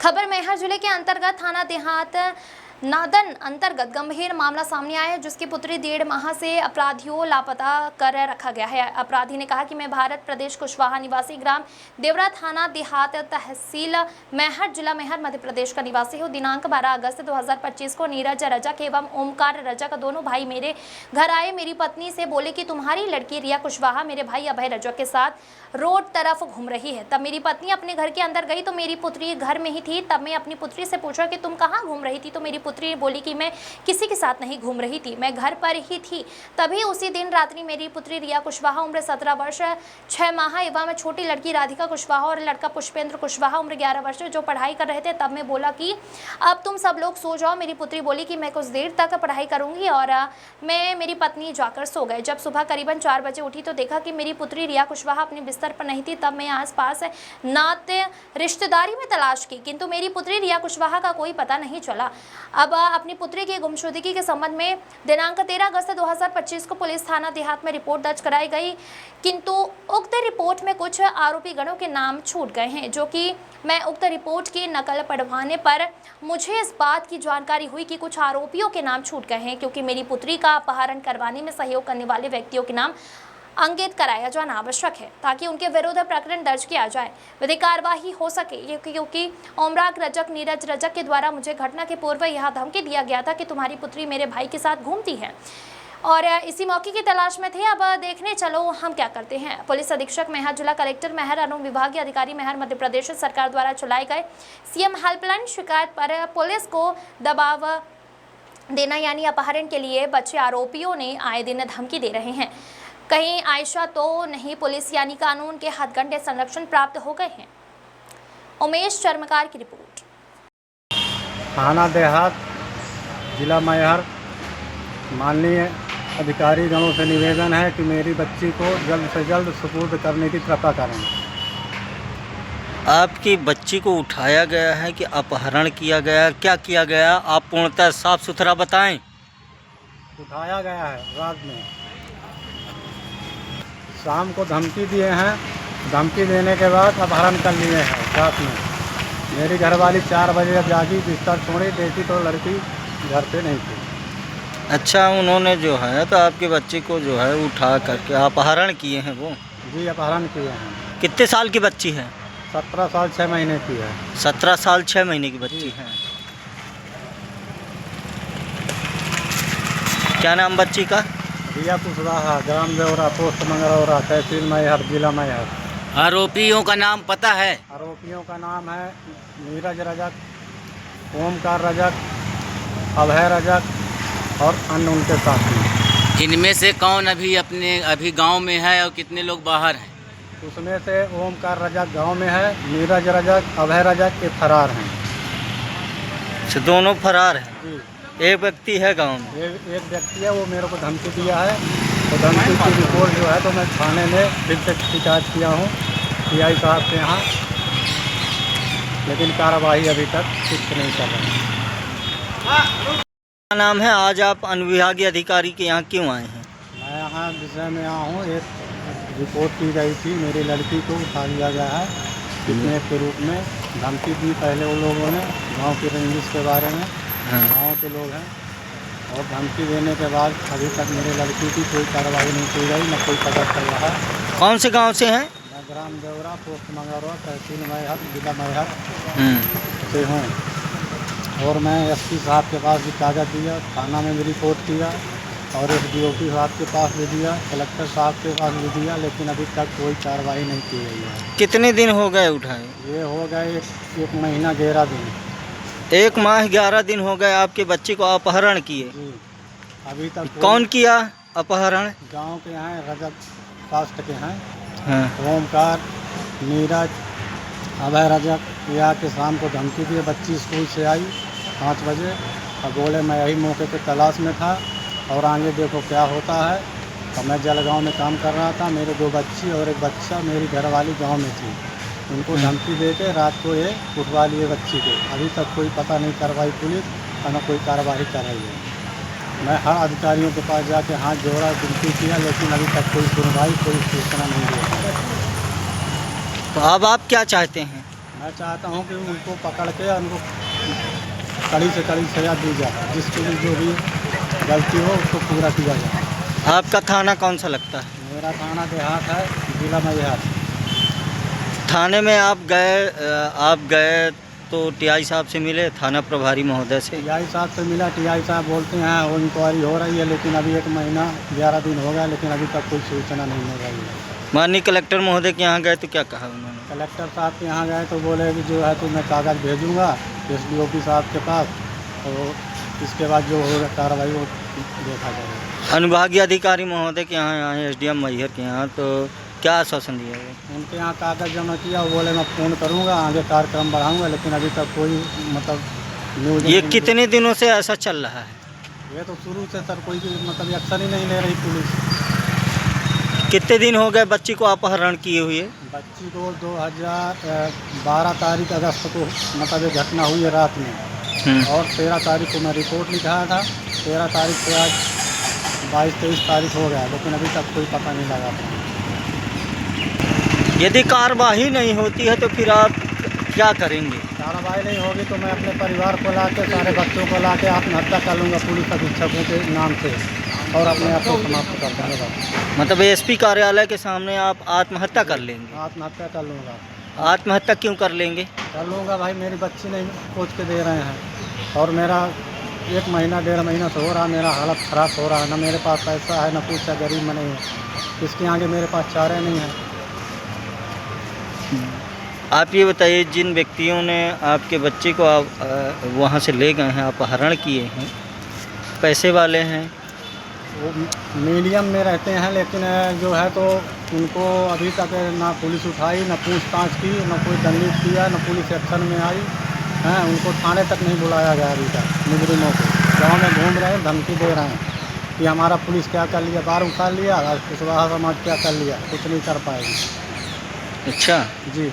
खबर मैहर जिले के अंतर्गत थाना देहात नादन अंतर्गत गंभीर मामला सामने आया है, जिसकी पुत्री 1.5 माह से अपराधियों लापता कर रखा गया है। अपराधी ने कहा कि मैं भारत प्रदेश कुशवाहा निवासी ग्राम देवरा थाना देहात तहसील मैहर जिला मैहर मध्य प्रदेश का निवासी हूँ। दिनांक 12 अगस्त 2025 को नीरज रजक एवं ओमकार रजक दोनों भाई मेरे घर आए। मेरी पत्नी से बोले कि तुम्हारी लड़की रिया कुशवाहा मेरे भाई अभय रजक के साथ रोड तरफ घूम रही है। तब मेरी पत्नी अपने घर के अंदर गई तो मेरी पुत्री घर में ही थी। तब मैं अपनी पुत्री से पूछा कि तुम कहाँ घूम रही थी, तो मेरी पुत्री बोली कि मैं किसी के साथ नहीं घूम रही थी, मैं घर पर ही थी। तभी उसी दिन रात्रि मेरी पुत्री रिया कुशवाहा उम्र 17 वर्ष 6 माह एवं छोटी लड़की राधिका कुशवाहा और लड़का पुष्पेंद्र कुशवाहा उम्र 11 वर्ष जो पढ़ाई कर रहे थे। तब मैं बोला कि अब तुम सब लोग सो जाओ। मेरी पुत्री बोली कि मैं कुछ देर तक पढ़ाई करूंगी और मेरी पत्नी जाकर सो गए। जब सुबह करीबन 4 बजे उठी तो देखा कि मेरी पुत्री रिया कुशवाहा अपने बिस्तर पर नहीं थी। तब मैं आसपास नाते रिश्तेदारी में तलाश की, किंतु मेरी पुत्री रिया कुशवाहा का कोई पता नहीं चला। अब अपनी पुत्री की गुमशुदगी के संबंध में दिनांक 13 अगस्त 2025 को पुलिस थाना देहात में रिपोर्ट दर्ज कराई गई, किंतु उक्त रिपोर्ट में कुछ आरोपी गणों के नाम छूट गए हैं, जो कि मैं उक्त रिपोर्ट की नकल पढ़वाने पर मुझे इस बात की जानकारी हुई कि कुछ आरोपियों के नाम छूट गए हैं, क्योंकि मेरी पुत्री का अपहरण करवाने में सहयोग करने वाले व्यक्तियों के नाम अंकित कराया जाना आवश्यक है, ताकि उनके विरुद्ध प्रकरण दर्ज किया जाए, विधिक कार्यवाही हो सके। क्योंकि ओमराग रजक नीरज रजक के द्वारा मुझे घटना के पूर्व यह धमकी दिया गया था कि तुम्हारी पुत्री मेरे भाई के साथ घूमती है और इसी मौके की तलाश में थे। अब देखने चलो हम क्या करते हैं। पुलिस अधीक्षक मैहर, जिला कलेक्टर मैहर, अनुम विभागीय अधिकारी मैहर, मध्य प्रदेश सरकार द्वारा चलाए गए सीएम हेल्पलाइन शिकायत पर पुलिस को दबाव देना यानी अपहरण के लिए बच्चे आरोपियों ने आए दिन धमकी दे रहे हैं। कहीं आयशा तो नहीं, पुलिस यानी कानून के हथकंडे संरक्षण प्राप्त हो गए हैं। उमेश चर्मकार की रिपोर्ट। थाना देहात जिला मैहर, माननीय अधिकारी गणों से निवेदन है कि मेरी बच्ची को जल्द से जल्द सुपुर्द करने की कृपा करें। आपकी बच्ची को उठाया गया है कि अपहरण किया गया, क्या किया गया, आप पूर्णतः साफ सुथरा बताएं। उठाया गया है, रात में शाम को धमकी दिए हैं। धमकी देने के बाद अपहरण कर लिए हैं रात में। मेरी घरवाली 4 बजे जब जागी, बिस्तर छोड़ी, देखी तो लड़की घर पे नहीं थी। अच्छा, उन्होंने जो है तो आपके बच्चे को जो है उठा करके अपहरण किए हैं वो? जी, अपहरण किए हैं। कितने साल की बच्ची है? 17 साल 6 महीने की है। 17 साल 6 महीने की बच्ची है। क्या नाम बच्ची का? रिया कुशवाहा, ग्राम देवरा, पोस्ट मंगरौरा, तहसील मैहर, जिला मैहर। आरोपियों का नाम पता है? आरोपियों का नाम है नीरज रजक, ओमकार रजक, अभय रजक और अन्य उनके साथी। इनमें से कौन अभी गांव में है और कितने लोग बाहर हैं? उसमें से ओमकार रजक गांव में है, नीरज रजक, अभय रजक के फरार हैं। अच्छा, दोनों फरार हैं। जी, एक व्यक्ति है गांव में? एक व्यक्ति है, वो मेरे को धमकी दिया है। तो धमकी की रिपोर्ट जो है तो मैं थाने में फिर से शिकायत किया हूँ PI साहब के यहाँ, लेकिन कार्रवाई अभी तक कुछ नहीं कर रहे हैं। क्या नाम है? आज आप अनुविभागीय अधिकारी के यहाँ क्यों आए हैं? मैं यहाँ विषय में आया हूँ, एक रिपोर्ट की गई थी, मेरी लड़की को उठा लिया गया है किडनैप के रूप में। धमकी दी पहले वो लोगों ने, गाँव की रंजिश के बारे में। गाँव के लोग हैं और धमकी देने के बाद अभी तक मेरे लड़की की कोई कार्रवाई नहीं की गई, न कोई पता चल रहा है। कौन से गांव से हैं? मैं ग्राम देवरा, पोस्ट मंगरौरा, तहसील मैहर, जिला मैहर से हूँ। और मैं SP साहब के पास भी कागज़ दिया, थाना में भी रिपोर्ट किया और SDOP साहब के पास भी दिया, कलेक्टर साहब के पास भी दिया, लेकिन अभी तक कोई कार्रवाई नहीं की गई है। कितने दिन हो गए उठाए? ये हो गए एक महीना 11 दिन। 1 माह 11 दिन हो गए आपके बच्चे को अपहरण किए। जी, अभी तक कौन किया अपहरण? गांव के हैं, रजक कास्ट के हैं। हाँ। ओमकार, नीरज, अभय रजक या के शाम को धमकी दिए। बच्ची स्कूल से आई 5 बजे और बोले मैं यही मौके पे तलाश में था और आगे देखो क्या होता है। और मैं जलगांव में काम कर रहा था, मेरे 2 बच्ची और एक बच्चा, मेरी घरवाली गांव में थी। उनको धमकी दे के रात को ये उठवा लिए बच्ची को। अभी तक कोई पता नहीं कार्रवाई पुलिस और न कोई कार्रवाई कर रही है। मैं हर अधिकारियों के पास जाके हाथ जोड़ा, विनती किया, लेकिन अभी तक कोई सुनवाई, कोई सूचना नहीं दी। तो अब आप क्या चाहते हैं? मैं चाहता हूँ कि उनको पकड़ के उनको कड़ी से कड़ी सजा दी जाए, जिसकी भी जो भी गलती हो उसको पूरा किया जाए। आपका थाना कौन सा लगता है? मेरा थाना देहात है, जिला मैहार। थाने में आप गए तो टीआई साहब से मिले, थाना प्रभारी महोदय से? टीआई साहब से मिला। टीआई साहब बोलते हैं वो इंक्वायरी हो रही है, लेकिन अभी 1 महीना 11 दिन हो गया, लेकिन अभी तक कोई सूचना नहीं मिल रही है। माननीय कलेक्टर महोदय के यहाँ गए तो क्या कहा उन्होंने? कलेक्टर साहब के यहाँ गए तो बोले कि जो है तो मैं कागज़ भेजूँगा SDOP साहब के पास, तो इसके बाद जो होगा कार्रवाई वो देखा जाएगा। अनुभागीय अधिकारी महोदय के यहाँ आए, SDM मैहर के यहाँ, तो क्या आश्वासन दिया है? उनके यहाँ कागज़ जमा किया, वो बोले मैं फ़ोन करूँगा, आगे कार्यक्रम बढ़ाऊँगा, लेकिन अभी तक कोई मतलब न्यूज़ ये नहीं कितने दिनों से ऐसा चल रहा है? मिली। ये तो शुरू से सर कोई मतलब एक्शन ही नहीं ले रही पुलिस। कितने दिन हो गए बच्ची को अपहरण किए हुए? बच्ची को 2012 तारीख अगस्त को मतलब ये घटना हुई है रात में, और 13 तारीख को मैं रिपोर्ट लिखाया था। 13 तारीख से आज 22-23 तारीख हो गया, लेकिन अभी तक कोई पता नहीं लगा था। यदि कार्रवाई नहीं होती है तो फिर आप क्या करेंगे? कार्रवाई नहीं होगी तो मैं अपने परिवार को ला के, सारे बच्चों को ला के आत्महत्या कर लूँगा पुलिस अधीक्षकों के नाम से, और अपने आप को समाप्त कर दूँगा। मतलब SP कार्यालय के सामने आप आत्महत्या कर लेंगे? आत्महत्या कर लूँगा। आत्महत्या क्यों कर लेंगे? कर लूँगा भाई, मेरी बच्ची नहीं सोच के दे रहे हैं, और मेरा 1 महीना 1.5 महीना से हो रहा, मेरा हालत ख़राब हो रहा है। ना मेरे पास पैसा है, ना कुछ है, गरीब में नहीं है। इसके आगे मेरे पास चारे नहीं है। आप ये बताइए, जिन व्यक्तियों ने आपके बच्चे को वहाँ से ले गए हैं, अपहरण किए हैं, पैसे वाले हैं? वो मीडियम में रहते हैं, लेकिन जो है तो उनको अभी तक ना पुलिस उठाई, ना पूछताछ की, ना कोई दंडित किया, ना पुलिस एक्शन में आई है। उनको थाने तक नहीं बुलाया गया अभी तक। मुजरिमों को गाँव में घूम रहे हैं, धमकी दे रहे हैं कि हमारा पुलिस क्या कर लिया, बार उखाड़ लिया, कुशवाहा समाज क्या कर लिया, कुछ नहीं कर पाएगी। अच्छा जी।